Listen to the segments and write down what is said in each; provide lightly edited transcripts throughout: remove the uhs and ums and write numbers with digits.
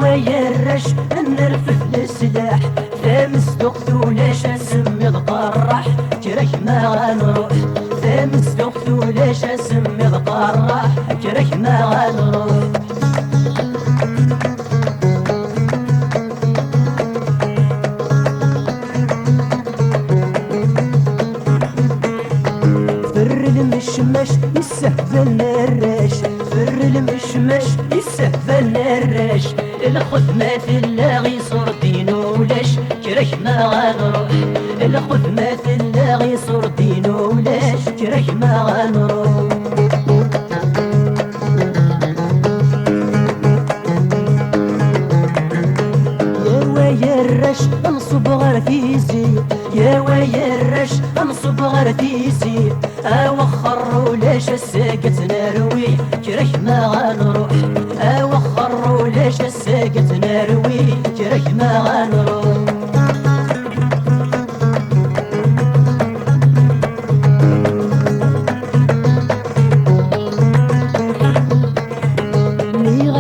ويرش نرفد السلاح ثامس دقتولاش اسمي القراح كرك ما غنروح ثامس دقتولاش اسمي القراح كرك ما غنروح فر المشمش يستهبل الراش فر المشمش يستهبل الراش الخدمة اللاغي صور دينولاش كرك ما غنروح الخدمة اللاغي صور دينولاش كرك ما غنروح يا ويرش انصب غرفيزي يا ويرش انصب غرفيزي اوخر ولاش الساقت نروي كرك ما غنروح اوخر ولاش الساقت نروي كرك ما غنروح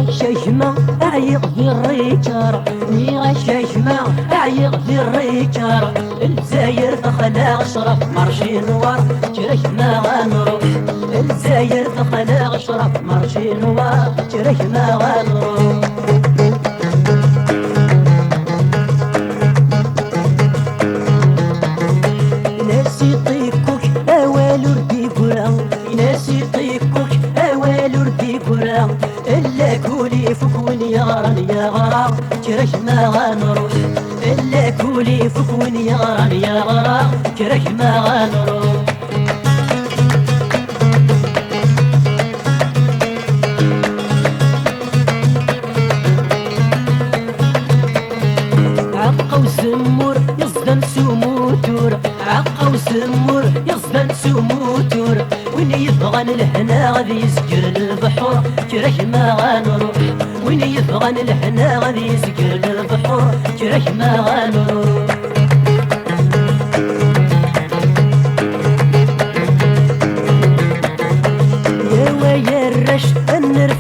شيشمة أعيق في الريكار نيغا شيشمة أعيق في الريكار الجزاير تخلى أشرف مرشي نوار كرك ما غنروح الجزاير تخلى أشرف مرشي نوار كرك ما غنروح ناسي طيكوك أوالو ردي كورا ناسي طيكوك أوالو ردي كورا إلا كولي فكون يغران يغرا كرك ما غنروح إلا كولي فكون يغران يغرا كرك ما غنروح عقا وزمور يصدم سموتور عقا وزمور يصدم سموتور وين يبغى الهنا غادي يسكر البحور كرك ما غنروح وين يبغى الهنا غادي يسكر البحور كرك ما غنروح يا ويرش نرفد